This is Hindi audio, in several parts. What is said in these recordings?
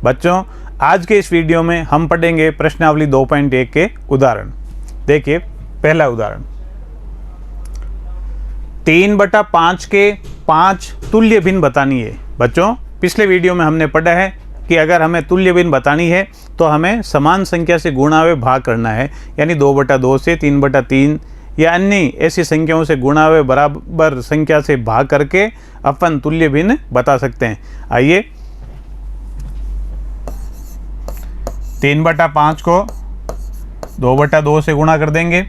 बच्चों आज के इस वीडियो में हम पढ़ेंगे प्रश्नावली 2.1 के उदाहरण। देखिए पहला उदाहरण, 3/5 के 5 तुल्य भिन्न बतानी है। बच्चों पिछले वीडियो में हमने पढ़ा है कि अगर हमें तुल्य भिन्न बतानी है तो हमें समान संख्या से गुणा व भाग करना है, यानी 2/2 से 3/3 या अन्य ऐसी संख्याओं से गुणा व बराबर संख्या से भाग करके अपन तुल्य भिन्न बता सकते हैं। आइए 3/5 को 2/2 से गुणा कर देंगे,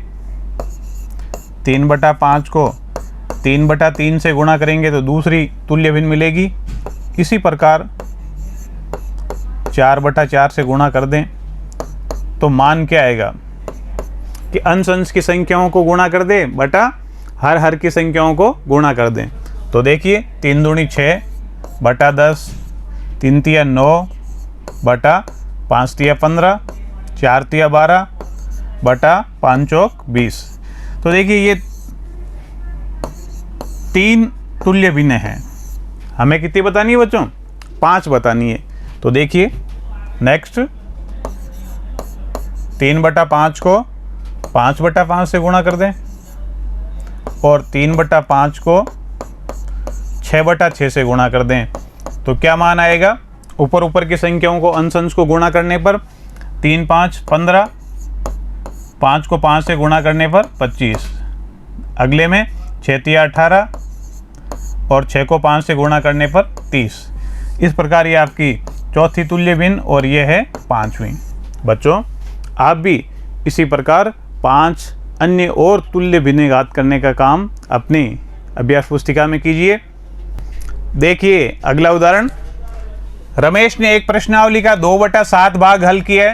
3/5 को 3/3 से गुणा करेंगे तो दूसरी तुल्य भिन्न मिलेगी। इसी प्रकार 4/4 से गुणा कर दें तो मान क्या आएगा कि अंश अंश की संख्याओं को गुणा कर दें बटा हर की संख्याओं को गुणा कर दें। तो देखिए 3 दूनी 6 बटा 10, 3 तिया 9 बटा 5 तिया 15, 4 तिया 12 बटा 5 चौक 20। तो देखिए ये 3 तुल्य भिन्न हैं। हमें कितनी बतानी है बच्चों? 5 बतानी है। तो देखिए नेक्स्ट 3/5 को 5/5 से गुणा कर दें और 3/5 को 6/6 से गुणा कर दें तो क्या मान आएगा? ऊपर की संख्याओं को अंश अंश को गुणा करने पर 3 5 15, 5 को 5 से गुणा करने पर 25, अगले में 6 तिया 18 और 6 को 5 से गुणा करने पर 30। इस प्रकार ये आपकी चौथी तुल्य भिन्न और ये है 5वीं। बच्चों आप भी इसी प्रकार 5 अन्य और तुल्य भिन्न ज्ञात करने का काम अपनी अभ्यास पुस्तिका में कीजिए। देखिए अगला उदाहरण, रमेश ने एक प्रश्नावली का 2/7 भाग हल किया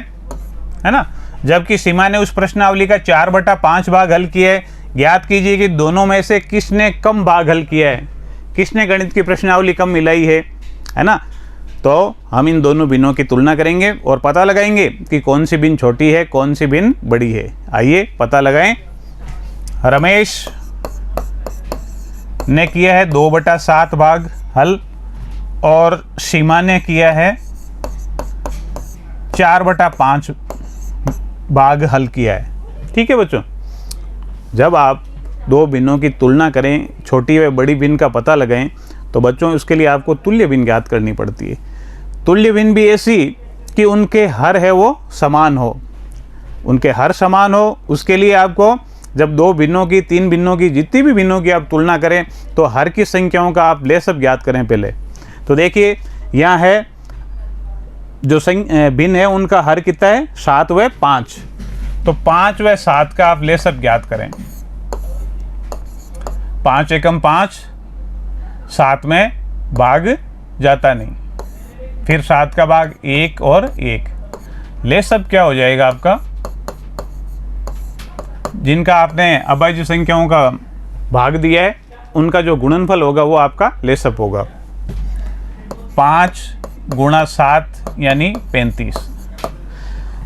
है ना, जबकि सीमा ने उस प्रश्नावली का 4/5 भाग हल किया है। ज्ञात कीजिए कि दोनों में से किसने कम भाग हल किया है, किसने गणित की प्रश्नावली कम मिलाई है ना। तो हम इन दोनों भिन्नों की तुलना करेंगे और पता लगाएंगे कि कौन सी भिन्न छोटी है, कौन सी भिन्न बड़ी है। आइए पता लगाएं। रमेश ने किया है 2/7 भाग हल और सीमा ने किया है 4/5 भाग हल किया है। ठीक है बच्चों, जब आप दो भिन्नों की तुलना करें, छोटी व बड़ी भिन्न का पता लगाएं, तो बच्चों उसके लिए आपको तुल्य भिन्न ज्ञात करनी पड़ती है। तुल्य भिन्न भी ऐसी कि उनके हर है वो समान हो, उनके हर समान हो। उसके लिए आपको जब दो भिन्नों की, तीन भिन्नों की, जितनी भी भिन्नों की आप तुलना करें तो हर की संख्याओं का आप ले सब ज्ञात करें पहले। तो देखिए यहाँ है जो भिन्न है उनका हर कितना है? 7 व 5। तो 5 व 7 का आप ले सब ज्ञात करें। 5 एकम 5, 7 में भाग जाता नहीं, फिर 7 का भाग 1 और 1। ले सब क्या हो जाएगा आपका? जिनका आपने अभाज्य संख्याओं का भाग दिया है उनका जो गुणनफल होगा वो आपका ले सब होगा। 5 × 7 यानी 35।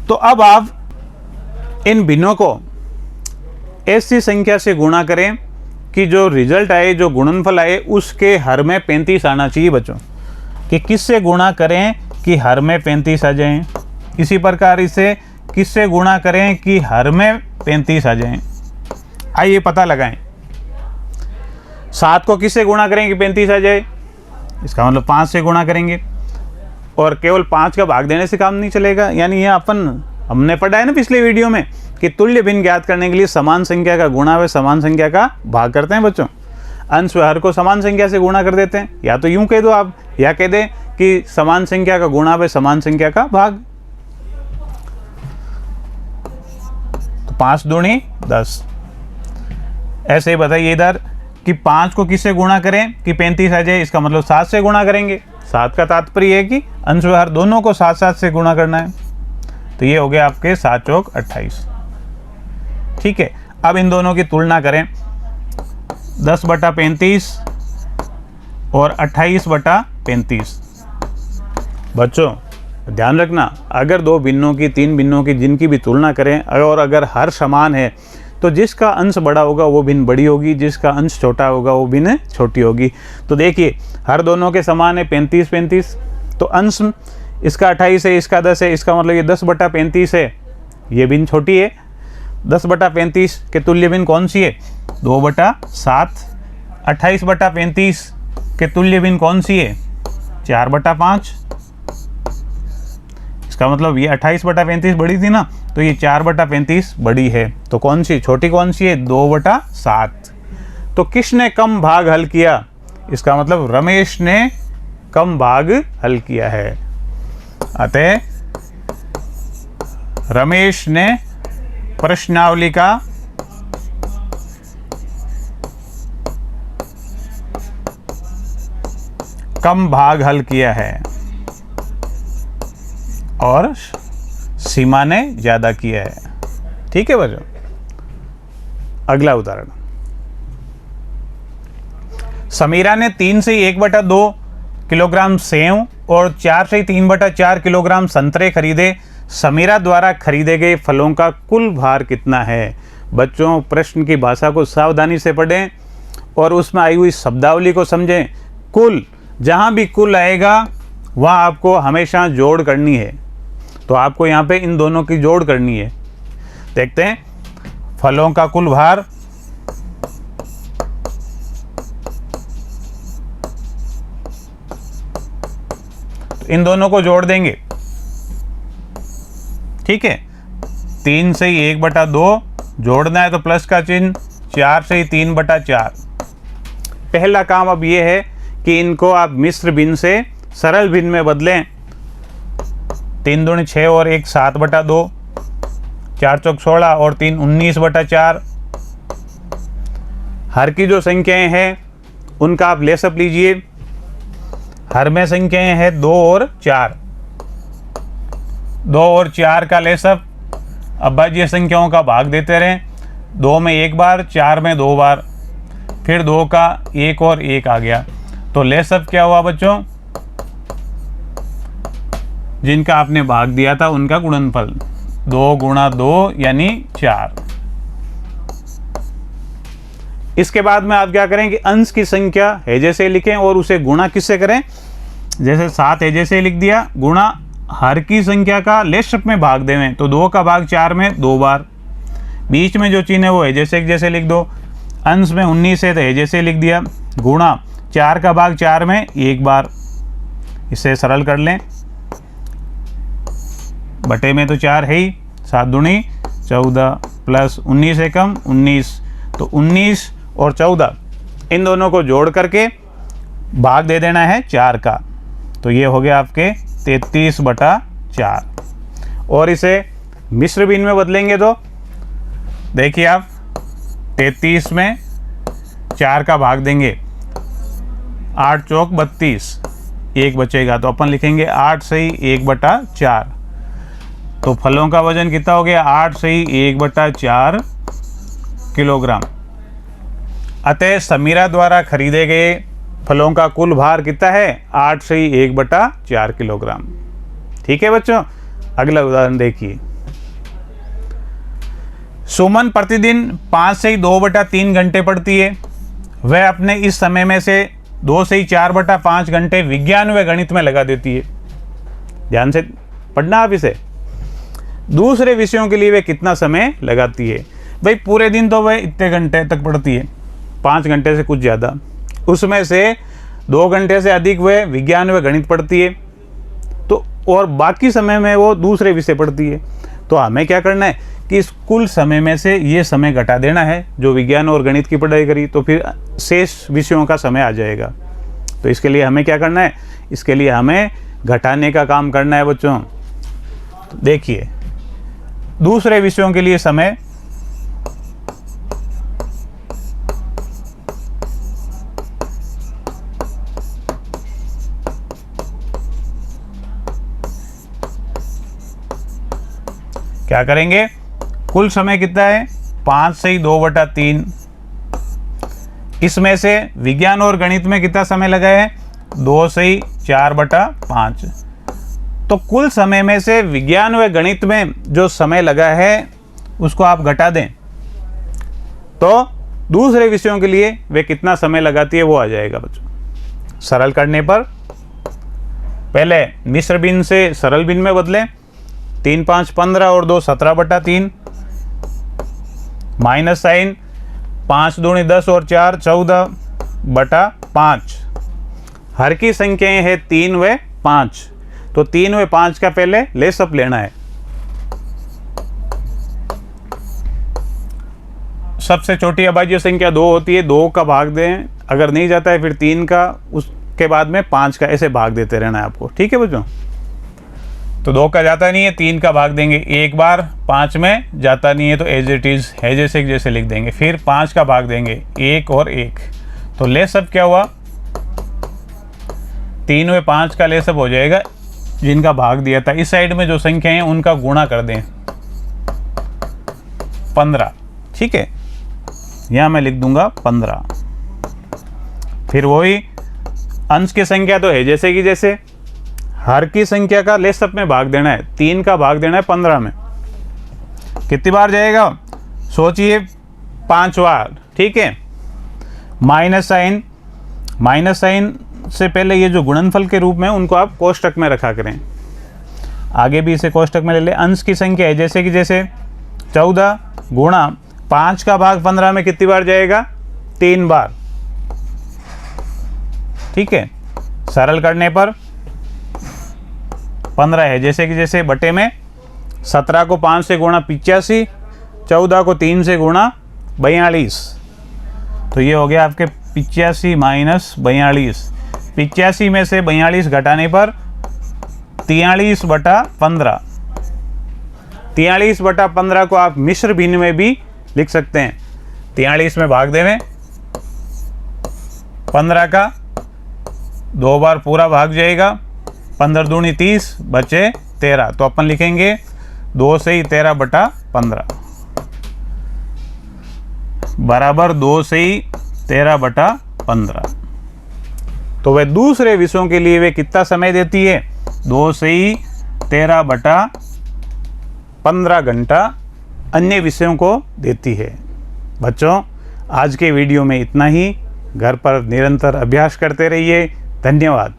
तो अब आप इन भिन्नों को ऐसी संख्या से गुणा करें कि जो रिजल्ट आए, जो गुणनफल आए, उसके हर में 35 आना चाहिए बच्चों। कि किससे गुणा करें कि हर में 35 आ जाएं, इसी प्रकार इसे किससे गुणा करें कि हर में 35 आ जाएं। आइए पता लगाएं। 7 को किससे गुणा करें कि 35 आ जाए? इसका मतलब 5 से गुणा करेंगे और केवल 5 का भाग देने से काम नहीं चलेगा। यानी यह हमने पढ़ा है ना पिछले वीडियो में कि तुल्य भिन्न ज्ञात करने के लिए समान संख्या का गुणा व समान संख्या का भाग करते हैं बच्चों। अंश व हर को समान संख्या से गुणा कर देते हैं, या तो यूं कह दो आप, या कह दें कि समान संख्या का गुणा व समान संख्या का भाग। तो 5 दूनी 10। ऐसे ही बताइए इधर कि 5 को किससे गुणा करें कि 35 आ जाए? इसका मतलब 7 से गुणा करेंगे। 7 का तात्पर्य है कि अंश व हर दोनों को 7 से गुणा करना है। तो ये हो गया आपके 7 चौक 28। ठीक है, अब इन दोनों की तुलना करें। 10/35 और 28/35। बच्चों ध्यान रखना, अगर दो भिन्नों की, तीन भिन्नों की, जिनकी भी तुलना करें और अगर हर समान है तो जिसका अंश बड़ा होगा वो भिन्न बड़ी होगी, जिसका अंश छोटा होगा वो भिन्न छोटी होगी। तो देखिए हर दोनों के समान है 35-35, तो अंश इसका 28 है, इसका 10 है, इसका मतलब ये 10/35 है। ये भिन्न छोटी है। 10/35 के तुल्य भिन्न कौन सी है? 2/7। 28/35 के तुल्य भिन्न कौन सी है? 4/5। इसका मतलब ये 28/35 बड़ी थी ना, तो ये 4/35 बड़ी है। तो कौन सी छोटी कौन सी है? 2/7। तो किसने कम भाग हल किया? इसका मतलब रमेश ने कम भाग हल किया है। अतः रमेश ने प्रश्नावली का कम भाग हल किया है और सीमा ने ज्यादा किया है। ठीक है बच्चों, अगला उदाहरण। समीरा ने 3 से 1/2 किलोग्राम सेव और 4 से 3/4 किलोग्राम संतरे खरीदे। समीरा द्वारा खरीदे गए फलों का कुल भार कितना है? बच्चों, प्रश्न की भाषा को सावधानी से पढ़ें और उसमें आई हुई शब्दावली को समझें। कुल, जहाँ भी कुल आएगा वहाँ आपको हमेशा जोड़ करनी है। तो आपको यहाँ पे इन दोनों की जोड़ करनी है। देखते हैं, फलों का कुल भार, तो इन दोनों को जोड़ देंगे। ठीक है, 3 से 1/2 जोड़ना है तो प्लस का चिन्ह, 4 से 3/4। पहला काम अब ये है कि इनको आप मिश्र भिन्न से सरल भिन्न में बदलें। 3 दूनी 6 और 1 7/2, 4 चौक 16 और 3 19/4। हर की जो संख्याएं हैं उनका आप लेसअप लीजिए। हर में संख्याएं हैं 2 और 4। 2 और 4 का लेसअप अभाज्य संख्याओं का भाग देते रहें। 2 में 1 बार, 4 में 2 बार, फिर 2 का 1 और 1 आ गया। तो लेसअप क्या हुआ बच्चों? जिनका आपने भाग दिया था उनका गुणनफल। 2 × 2 यानी 4। इसके बाद में आप क्या करें कि अंश की संख्या हेजे से लिखें और उसे गुणा किससे करें? जैसे 7 हेजे से लिख दिया, गुणा हर की संख्या का लेशप में भाग देवें। तो 2 का भाग 4 में 2 बार, बीच में जो चिन्ह है वो हेजे से जैसे लिख दो। अंश में 19 है तो हेजे से लिख दिया, गुणा 4 का भाग 4 में 1 बार। इसे सरल कर लें, बटे में तो 4 है ही, 7 दूनी 14 प्लस 19 एकम 19, तो 19 और 14 इन दोनों को जोड़ करके भाग दे देना है 4 का। तो ये हो गया आपके 33/4। और इसे मिश्र भिन्न में बदलेंगे तो देखिए आप, 33 में 4 का भाग देंगे, 8 चौक 32, 1 बचेगा तो अपन लिखेंगे 8 सही 1/4। तो फलों का वजन कितना हो गया? 8 सही 1/4 किलोग्राम। अतः समीरा द्वारा खरीदे गए फलों का कुल भार कितना है? 8 सही 1/4 किलोग्राम। ठीक है बच्चों, अगला उदाहरण देखिए। सुमन प्रतिदिन 5 से 2/3 घंटे पढ़ती है। वह अपने इस समय में से 2 से 4/5 घंटे विज्ञान व गणित में लगा देती है। ध्यान से पढ़ना आप इसे। दूसरे विषयों के लिए वे कितना समय लगाती है? भाई पूरे दिन तो वह इतने घंटे तक पढ़ती है, 5 घंटे से कुछ ज़्यादा। उसमें से 2 घंटे से अधिक वह विज्ञान व गणित पढ़ती है, तो और बाकी समय में वो दूसरे विषय पढ़ती है। तो हमें क्या करना है कि इस कुल समय में से ये समय घटा देना है जो विज्ञान और गणित की पढ़ाई करी, तो फिर शेष विषयों का समय आ जाएगा। तो इसके लिए हमें क्या करना है? इसके लिए हमें घटाने का काम करना है बच्चों। तो देखिए, दूसरे विषयों के लिए समय क्या करेंगे? कुल समय कितना है? 5 से 2/3। इसमें से विज्ञान और गणित में कितना समय लगा है? 2 से 4/5। तो कुल समय में से विज्ञान व गणित में जो समय लगा है उसको आप घटा दें, तो दूसरे विषयों के लिए वे कितना समय लगाती है वो आ जाएगा बच्चों। सरल करने पर पहले मिश्र भिन्न से सरल भिन्न में बदलें। 3 5 15 और 2 17/3, माइनस साइन 5 दूनी 10 और 4 14/5। हर की संख्याएं हैं 3 व 5, तो 3 व 5 का पहले लेसअप लेना है। सबसे छोटी अभाज्य संख्या 2 होती है, 2 का भाग दें, अगर नहीं जाता है फिर 3 का, उसके बाद में 5 का, ऐसे भाग देते रहना है आपको। ठीक है बच्चों, तो 2 का जाता नहीं है, 3 का भाग देंगे एक बार, 5 में जाता नहीं है तो एज इट इज़ है जैसे जैसे लिख देंगे। फिर 5 का भाग देंगे 1 और 1, तो लेसअप क्या हुआ, 3 व 5 का लेसअप हो जाएगा जिनका भाग दिया था। इस साइड में जो संख्या है उनका गुणा कर दें 15। ठीक है, यहाँ मैं लिख दूंगा 15। फिर वही अंश की संख्या तो है जैसे कि जैसे, हर की संख्या का लेसअप में भाग देना है, 3 का भाग देना है 15 में। कितनी बार जाएगा सोचिए, 5 बार। ठीक है, माइनस साइन से पहले ये जो गुणनफल के रूप में उनको आप कोष्टक में रखा करें, आगे भी इसे कोष्टक में ले लें। अंश की संख्या है जैसे कि जैसे, 14 गुणा 5 का भाग 15 में कितनी बार जाएगा, 3 बार। ठीक है, सरल करने पर 15 है जैसे कि जैसे, बटे में 17 को 5 से गुणा 85, 14 को 3 से गुणा 42, तो ये हो गया आपके 85 माइनस 42। 85 में से 42 घटाने पर 43/15। 43/15 को आप मिश्र भिन्न में भी लिख सकते हैं। 43 में भाग देवें 15 का, 2 बार पूरा भाग जाएगा, 15 दूनी 30, बचे 13, तो अपन लिखेंगे 2 से ही 13/15 बराबर 2 से ही 13/15। तो वह दूसरे विषयों के लिए वे कितना समय देती है, 2 से ही 13/15 घंटा अन्य विषयों को देती है। बच्चों, आज के वीडियो में इतना ही। घर पर निरंतर अभ्यास करते रहिए। धन्यवाद।